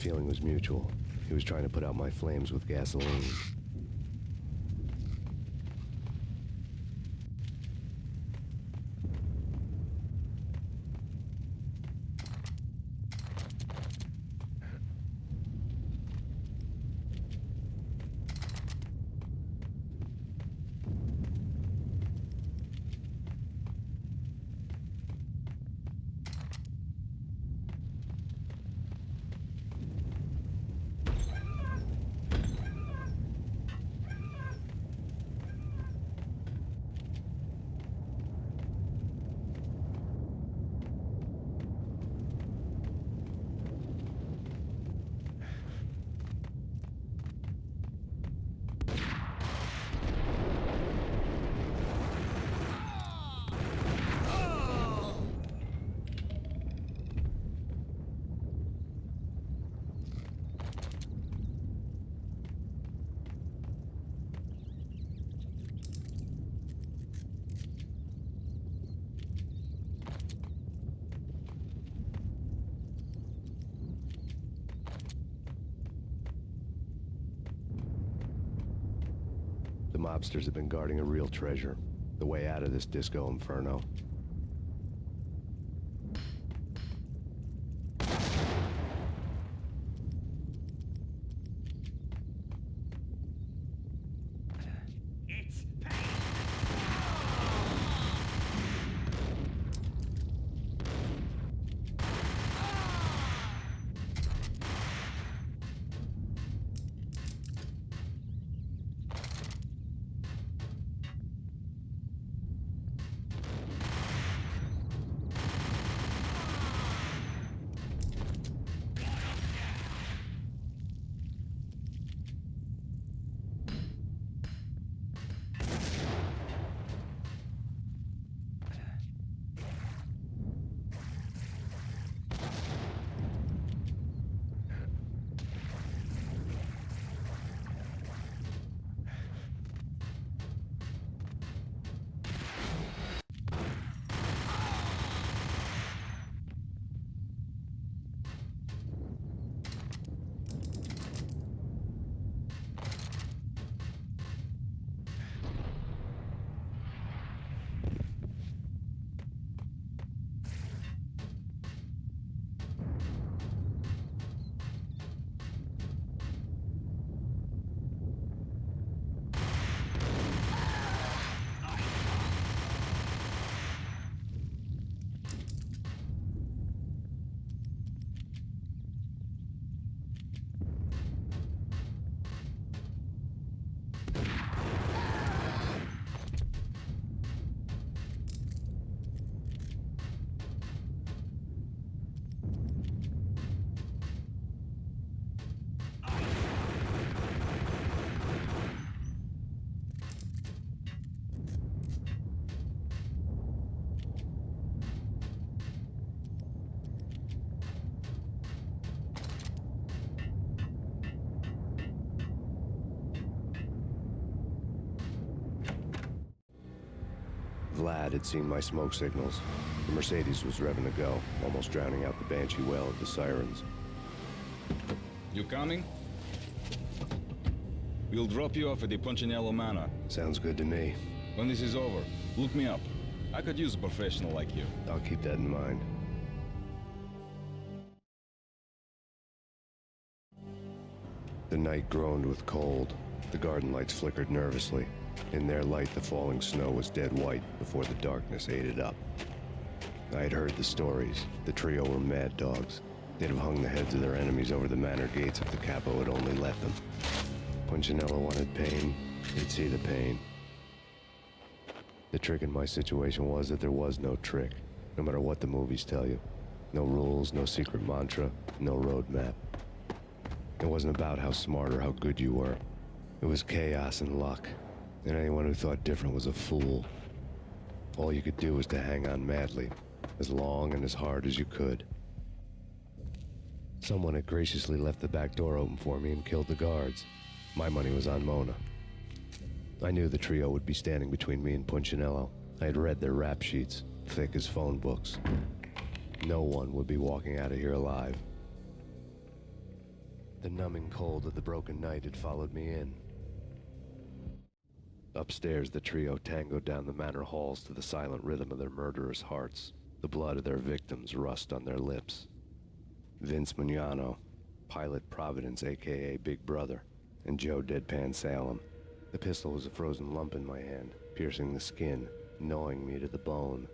feeling was mutual. He was trying to put out my flames with gasoline. The mobsters have been guarding a real treasure, the way out of this disco inferno. It's Payne! Vlad had seen my smoke signals. The Mercedes was revving to go, almost drowning out the Banshee wail of the sirens. You coming? We'll drop you off at the Punchinello Manor. Sounds good to me. When this is over, look me up. I could use a professional like you. I'll keep that in mind. The night groaned with cold. The garden lights flickered nervously. In their light, the falling snow was dead white before the darkness ate it up. I had heard the stories. The trio were mad dogs. They'd have hung the heads of their enemies over the manor gates if the capo had only let them. Punchinello wanted Payne. They'd see the pain. The trick in my situation was that there was no trick, no matter what the movies tell you. No rules, no secret mantra, no roadmap. It wasn't about how smart or how good you were. It was chaos and luck, and anyone who thought different was a fool. All you could do was to hang on madly, as long and as hard as you could. Someone had graciously left the back door open for me and killed the guards. My money was on Mona. I knew the trio would be standing between me and Punchinello. I had read their rap sheets, thick as phone books. No one would be walking out of here alive. The numbing cold of the broken night had followed me in. Upstairs, the trio tangoed down the manor halls to the silent rhythm of their murderous hearts, the blood of their victims rust on their lips. Vince Mignano, Pilot Providence, aka Big Brother, and Joe Deadpan Salem. The pistol was a frozen lump in my hand, piercing the skin, gnawing me to the bone.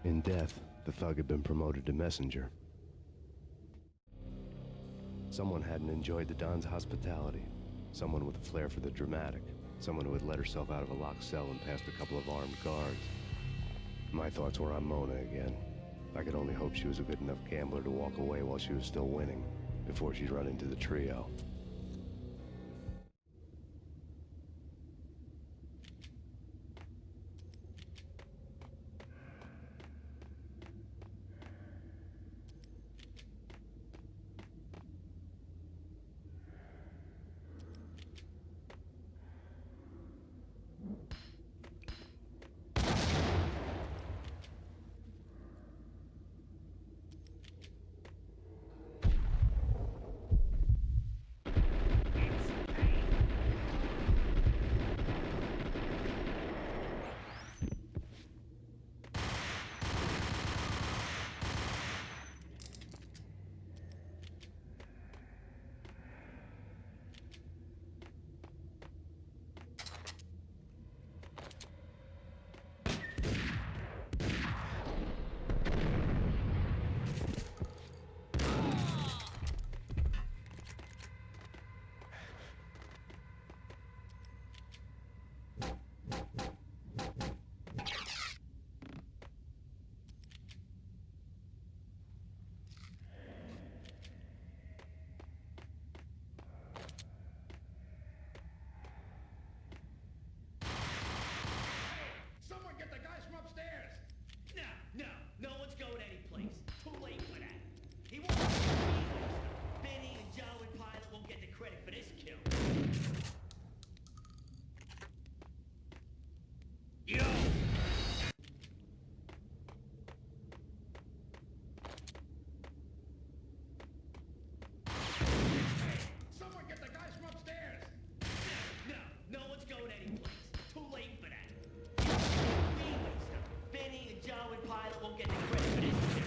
In death, the thug had been promoted to messenger. Someone hadn't enjoyed the Don's hospitality. Someone with a flair for the dramatic. Someone who had let herself out of a locked cell and passed a couple of armed guards. My thoughts were on Mona again. I could only hope she was a good enough gambler to walk away while she was still winning, before she'd run into the trio. No one's going anyplace. Too late for that. He won't get the stuff. Benny and Joe and Pilot won't get the credit for this kill. Yo! Someone get the guys from upstairs! No one's going anyplace. Too late for that. He won't get the stuff. Benny and Joe and Pilot won't get the credit for this kill.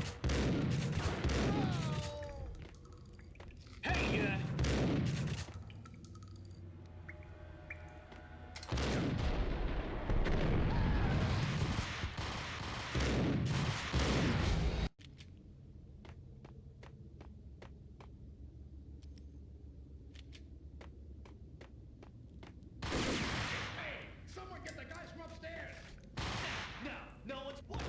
Hey, someone get the guys from upstairs! No one's... What?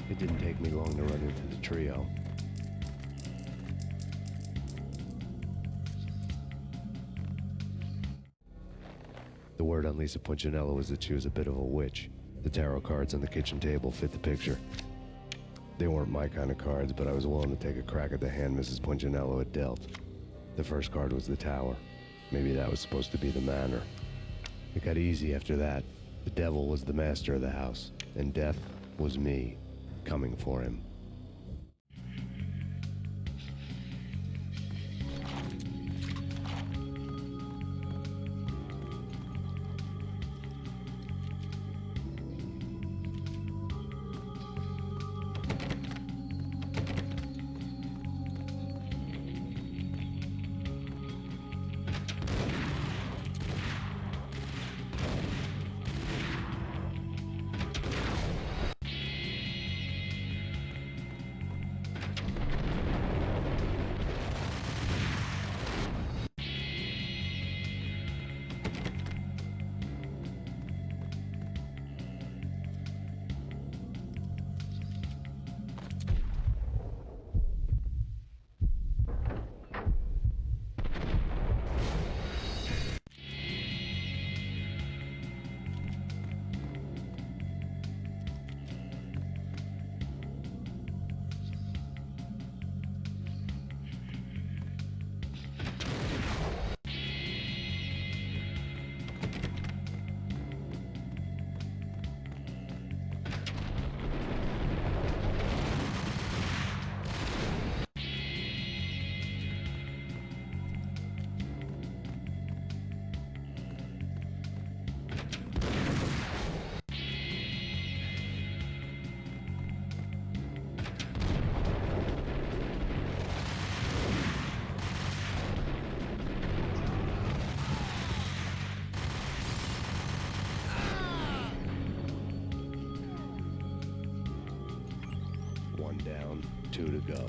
It didn't take me long to run into the trio. The word on Lisa Punchinello was that she was a bit of a witch. The tarot cards on the kitchen table fit the picture. They weren't my kind of cards, but I was willing to take a crack at the hand Mrs. Punchinello had dealt. The first card was the Tower. Maybe that was supposed to be the Manor. It got easy after that. The devil was the master of the house, and death was me, coming for him. One down, 2 to go.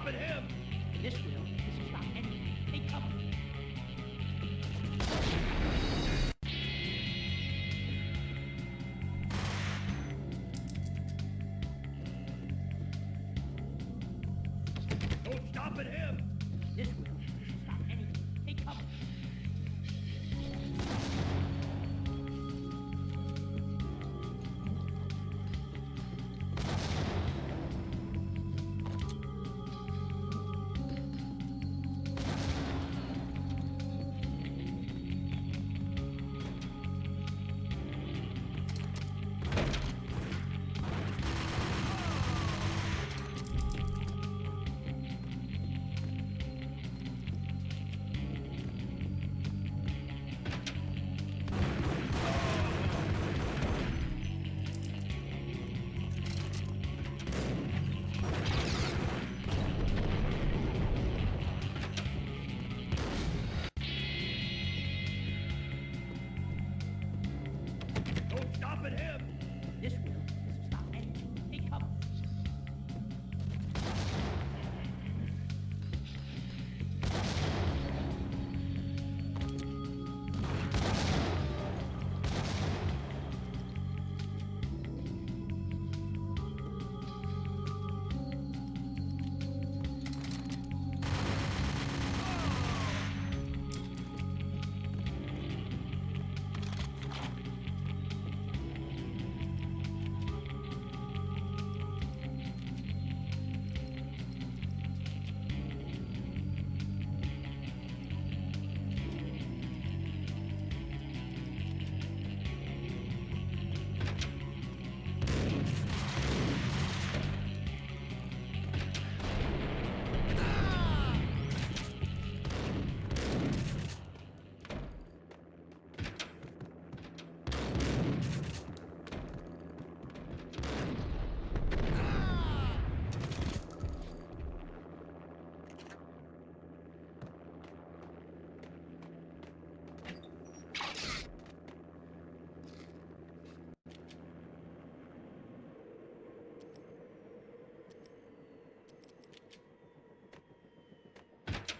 stopping him! This will stop anything. Take cover. No stopping him! This will stop anything. Take cover. No stopping him! This will stop anything. Take cover.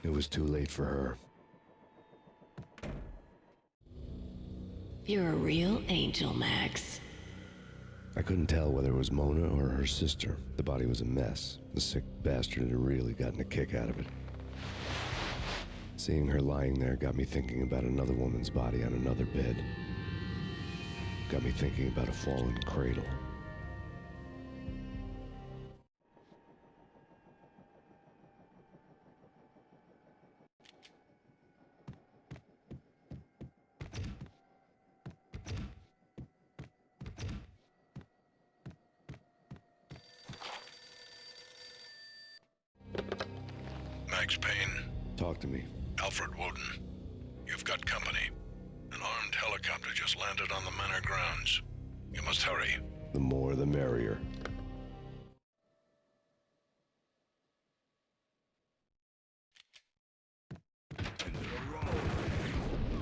It was too late for her. You're a real angel, Max. I couldn't tell whether it was Mona or her sister. The body was a mess. The sick bastard had really gotten a kick out of it. Seeing her lying there got me thinking about another woman's body on another bed. Got me thinking about a fallen cradle. Max Payne, Talk to me. Alfred Woden. You've got company. An armed helicopter just landed on the manor grounds. You must hurry. The more the merrier.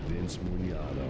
Vince Mugliano.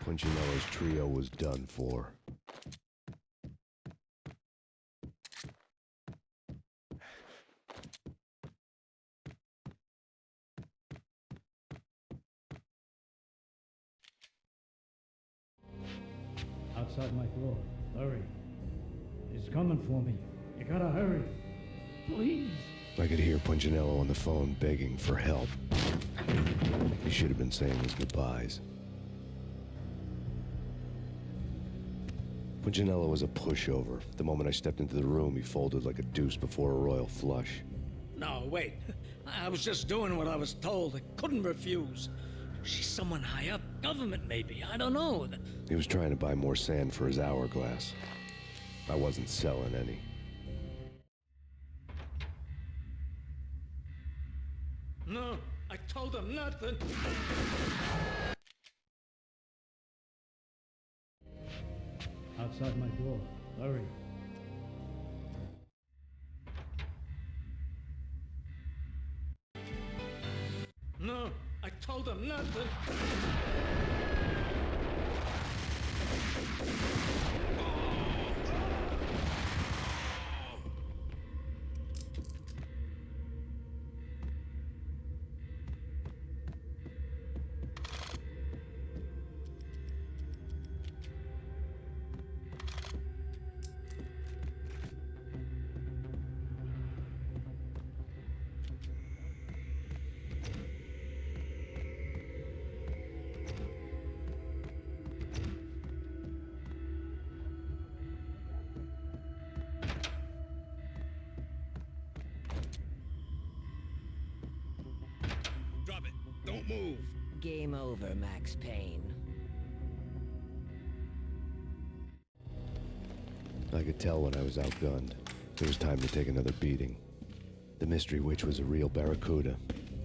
Punchinello's trio was done for. outside my door. Hurry. He's coming for me. You gotta hurry. Please. I could hear Punchinello on the phone begging for help. He should have been saying his goodbyes. Punchinello was a pushover. The moment I stepped into the room, he folded like a deuce before a royal flush. No, wait. I was just doing what I was told. I couldn't refuse. She's someone high up. Government, maybe. I don't know. He was trying to buy more sand for his hourglass. I wasn't selling any. No, I told him nothing. Outside my door. Hurry. No, I told him nothing. Drop it. Don't move. Game over, Max Payne. I could tell when I was outgunned. It was time to take another beating. The mystery witch was a real barracuda.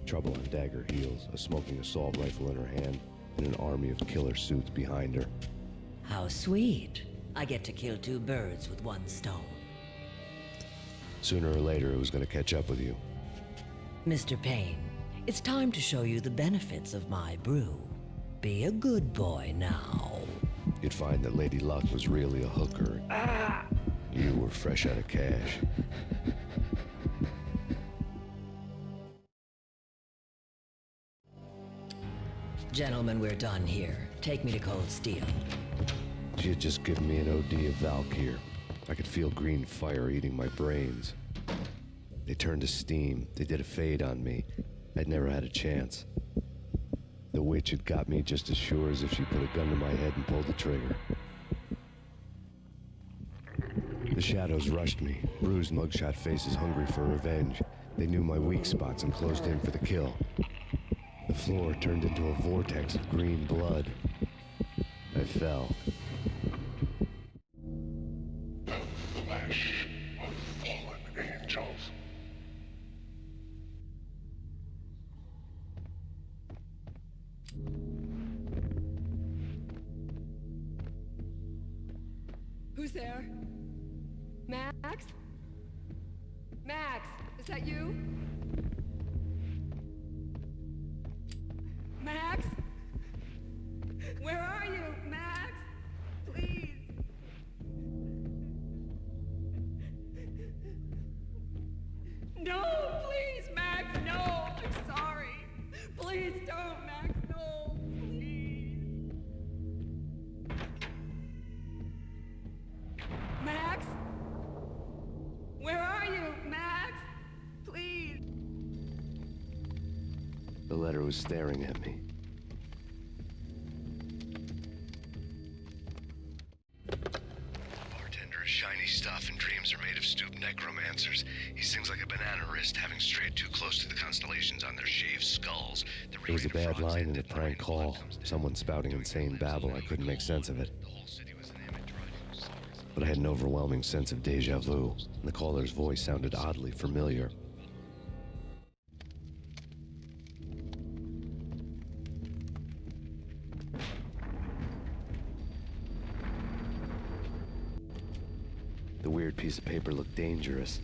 Trouble on dagger heels, a smoking assault rifle in her hand, and an army of killer suits behind her. How sweet. I get to kill two birds with one stone. Sooner or later, it was going to catch up with you. Mr. Payne, it's time to show you the benefits of my brew. Be a good boy now. You'd find that Lady Luck was really a hooker. You were fresh out of cash. Gentlemen, we're done here. Take me to Cold Steel. She had just given me an OD of Valkyr. I could feel green fire eating my brains. They turned to steam. They did a fade on me. I'd never had a chance. The witch had got me just as sure as if she put a gun to my head and pulled the trigger. The shadows rushed me, bruised mugshot faces hungry for revenge. They knew my weak spots and closed in for the kill. The floor turned into a vortex of green blood. I fell. Flesh of fallen angels. Who's there? Max? Max, is that you? Max? Where are you, Max? Please. No, please, Max, no. I'm sorry. Please don't, Max, no. Please. Max? Where are you, Max? Please. The letter was staring at me. Bartender is shiny stuff, and dreams are made of stooped necromancers. He sings like a banana wrist, having strayed too close to the constellations on their shaved skulls. It was a bad line in a prank call. Someone spouting insane babble. I couldn't make sense of it. But I had an overwhelming sense of deja vu, and the caller's voice sounded oddly familiar. The weird piece of paper looked dangerous.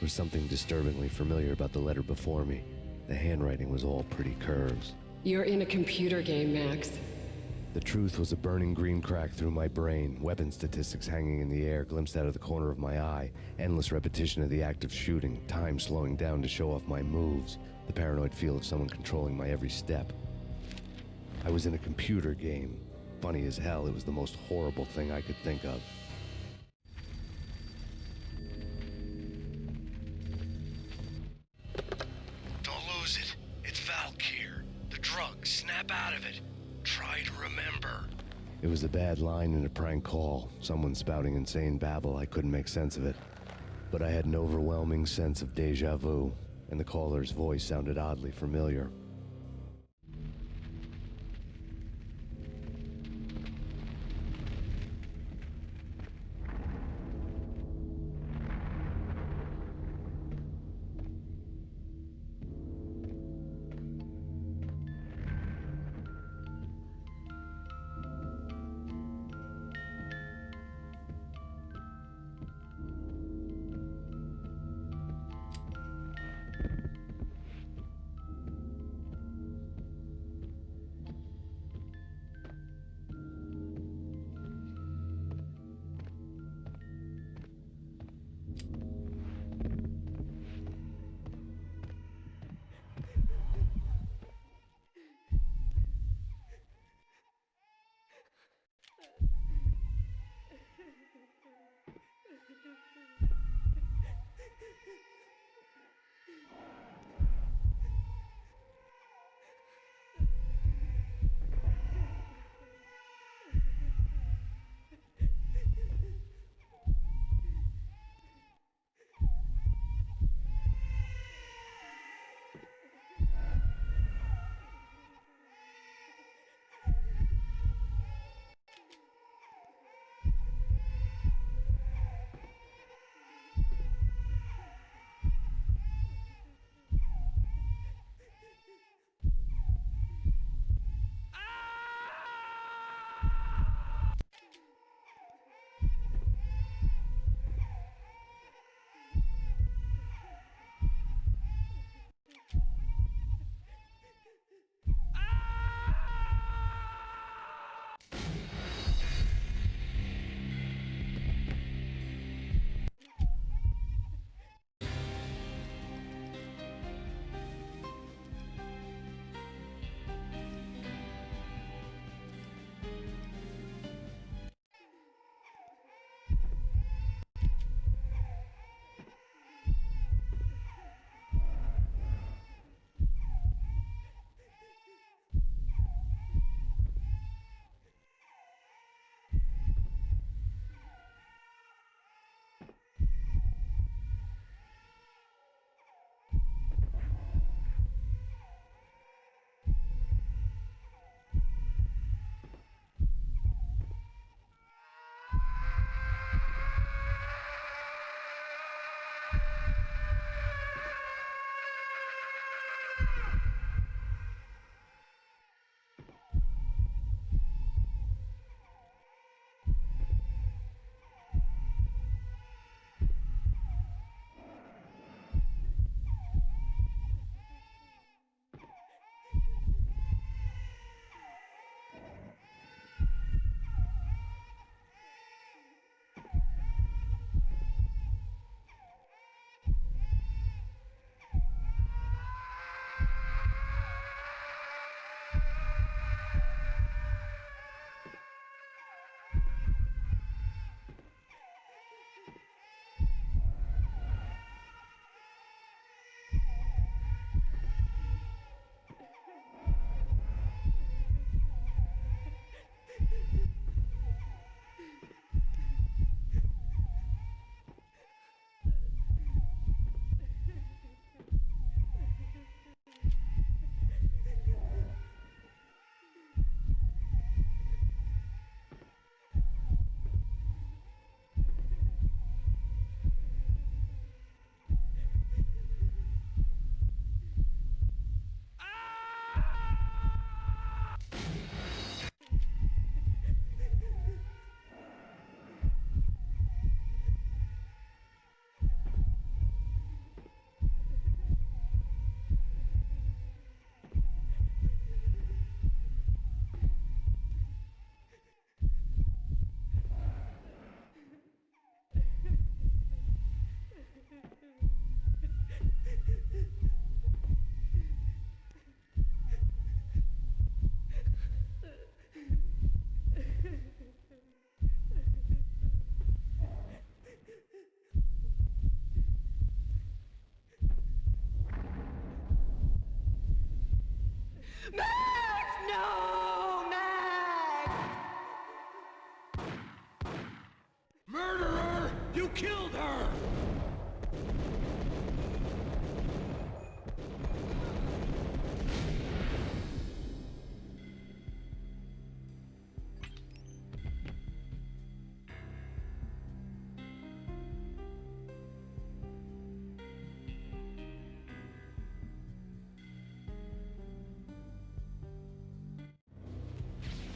There was something disturbingly familiar about the letter before me. The handwriting was all pretty curves. You're in a computer game, Max. The truth was a burning green crack through my brain, weapon statistics hanging in the air, glimpsed out of the corner of my eye, endless repetition of the act of shooting, time slowing down to show off my moves, the paranoid feel of someone controlling my every step. I was in a computer game. Funny as hell, it was the most horrible thing I could think of. Don't lose it. It's Valk here. The drug. Snap out of it. Try to remember. It was a bad line in a prank call. Someone spouting insane babble. I couldn't make sense of it. But I had an overwhelming sense of deja vu, and the caller's voice sounded oddly familiar.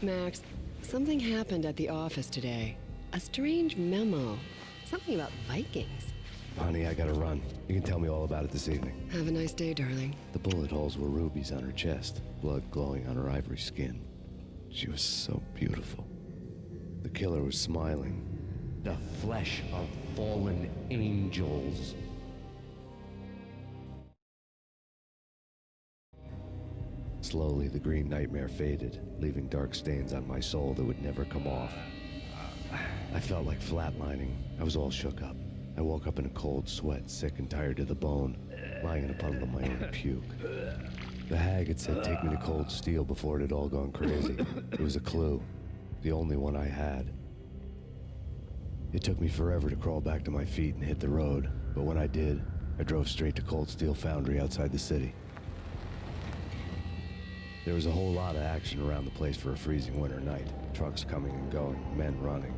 Max, something happened at the office today. A strange memo. Something about Vikings. Honey, I gotta run. You can tell me all about it this evening. Have a nice day, darling. The bullet holes were rubies on her chest, blood glowing on her ivory skin. She was so beautiful. The killer was smiling. The flesh of fallen angels. Slowly, the green nightmare faded, leaving dark stains on my soul that would never come off. I felt like flatlining. I was all shook up. I woke up in a cold sweat, sick and tired to the bone, lying in a puddle of my own puke. The hag had said take me to Cold Steel before it had all gone crazy. It was a clue, the only one I had. It took me forever to crawl back to my feet and hit the road, but when I did, I drove straight to Cold Steel Foundry outside the city. There was a whole lot of action around the place for a freezing winter night. Trucks coming and going, men running.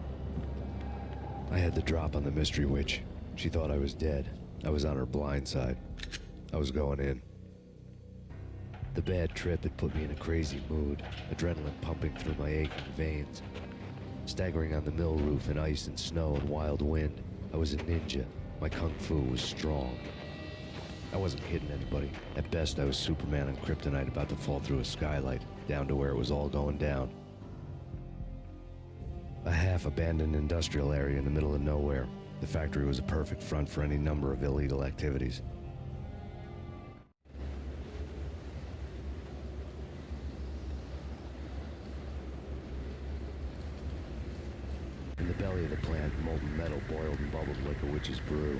I had the drop on the mystery witch. She thought I was dead. I was on her blind side. I was going in. The bad trip had put me in a crazy mood, adrenaline pumping through my aching veins. Staggering on the mill roof in ice and snow and wild wind, I was a ninja. My kung fu was strong. I wasn't kidding anybody. At best, I was Superman on kryptonite about to fall through a skylight, down to where it was all going down. A half-abandoned industrial area in the middle of nowhere. The factory was a perfect front for any number of illegal activities. In the belly of the plant, molten metal boiled and bubbled like a witch's brew.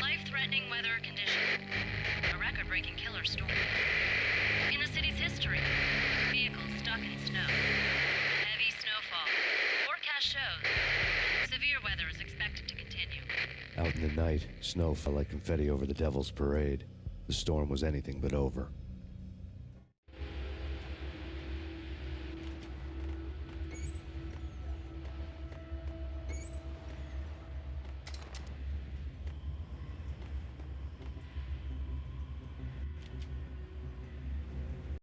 Life-threatening weather conditions. A record-breaking killer storm. In the city's history, vehicles stuck in snow. Heavy snowfall. Forecast shows severe weather is expected to continue. Out in the night, snow fell like confetti over the Devil's Parade. The storm was anything but over.